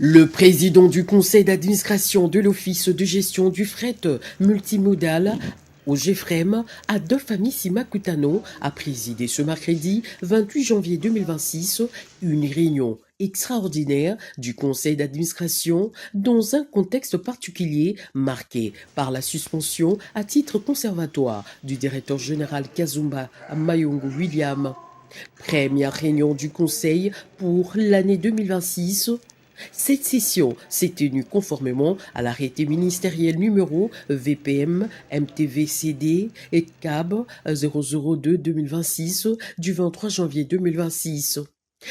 Le président du conseil d'administration de l'Office de gestion du fret multimodal au GFREM, Adolphe Amissi Makutano, a présidé ce mercredi 28 janvier 2026 une réunion extraordinaire du conseil d'administration dans un contexte particulier marqué par la suspension à titre conservatoire du directeur général Kazumba Mayungu William. Première réunion du conseil pour l'année 2026. Cette session s'est tenue conformément à l'arrêté ministériel numéro VPM MTVCD et CAB 002-2026 du 23 janvier 2026.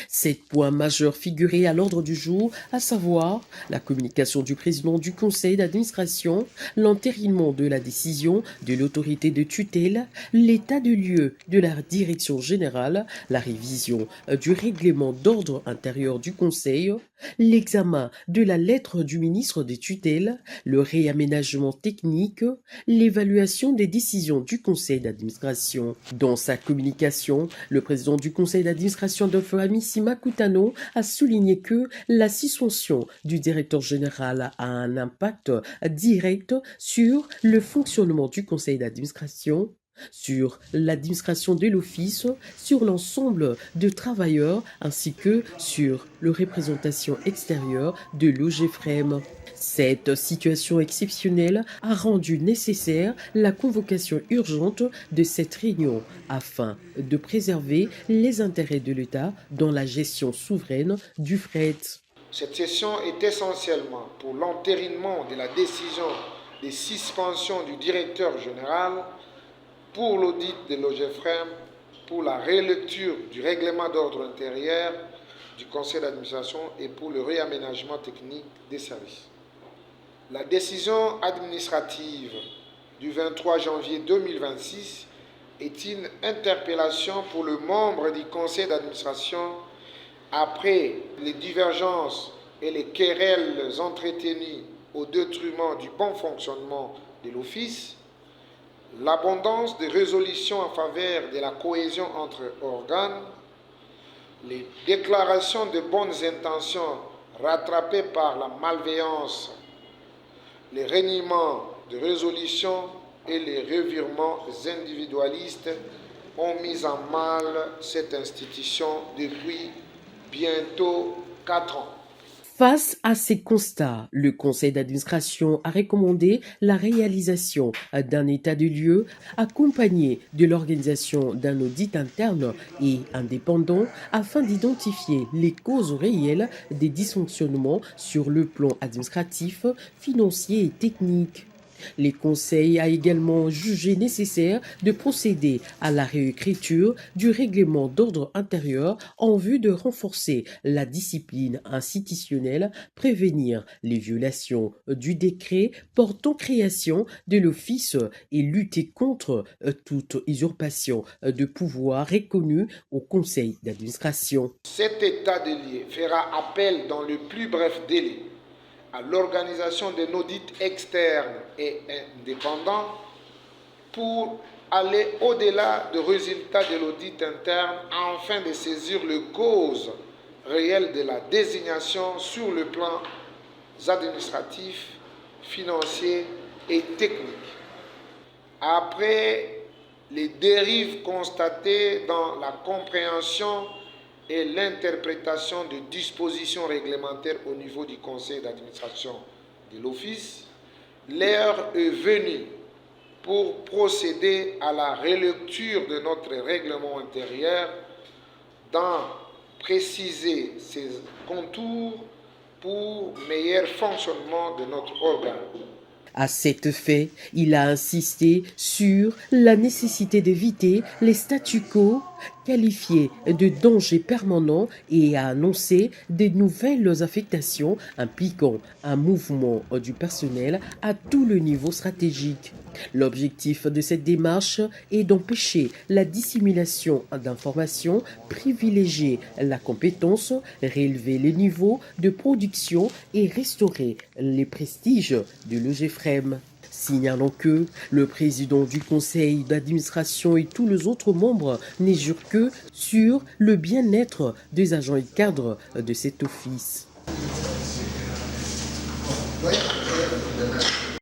7 points majeurs figuraient à l'ordre du jour, à savoir la communication du président du conseil d'administration, l'entérinement de la décision de l'autorité de tutelle, l'état de lieu de la direction générale, la révision du règlement d'ordre intérieur du conseil, l'examen de la lettre du ministre des tutelles, le réaménagement technique, l'évaluation des décisions du conseil d'administration. Dans sa communication, le président du conseil d'administration Adolphe Amissi Makutano a souligné que la suspension du directeur général a un impact direct sur le fonctionnement du conseil d'administration, sur l'administration de l'office, sur l'ensemble de travailleurs ainsi que sur la représentation extérieure de l'OGFREM. Cette situation exceptionnelle a rendu nécessaire la convocation urgente de cette réunion afin de préserver les intérêts de l'État dans la gestion souveraine du fret. Cette session est essentiellement pour l'entérinement de la décision de suspension du directeur général, pour l'audit de l'OGFREM, pour la relecture du règlement d'ordre intérieur du conseil d'administration et pour le réaménagement technique des services. La décision administrative du 23 janvier 2026 est une interpellation pour le membre du conseil d'administration après les divergences et les querelles entretenues au détriment du bon fonctionnement de l'Office, l'abondance de résolutions en faveur de la cohésion entre organes, les déclarations de bonnes intentions rattrapées par la malveillance, les reniements de résolutions et les revirements individualistes ont mis en mal cette institution depuis bientôt 4 ans. Face à ces constats, le conseil d'administration a recommandé la réalisation d'un état de lieu accompagné de l'organisation d'un audit interne et indépendant afin d'identifier les causes réelles des dysfonctionnements sur le plan administratif, financier et technique. Les conseils a également jugé nécessaire de procéder à la réécriture du règlement d'ordre intérieur en vue de renforcer la discipline institutionnelle, prévenir les violations du décret portant création de l'office et lutter contre toute usurpation de pouvoir reconnue au conseil d'administration. Cet état de lieu fera appel dans le plus bref délai à l'organisation d'un audit externe et indépendant pour aller au-delà des résultats de l'audit interne afin de saisir les causes réelles de la désignation sur le plan administratif, financier et technique. Après les dérives constatées dans la compréhension et l'interprétation de dispositions réglementaires au niveau du conseil d'administration de l'Office, l'heure est venue pour procéder à la relecture de notre règlement intérieur, d'en préciser ses contours pour meilleur fonctionnement de notre organe. À cet effet, il a insisté sur la nécessité d'éviter les statu quo qualifiés de danger permanent et a annoncé des nouvelles affectations impliquant un mouvement du personnel à tout le niveau stratégique. L'objectif de cette démarche est d'empêcher la dissimulation d'informations, privilégier la compétence, relever les niveaux de production et restaurer les prestiges de l'OGFREM. Signalons que le président du conseil d'administration et tous les autres membres ne jurent que sur le bien-être des agents et cadres de cet office. Oui.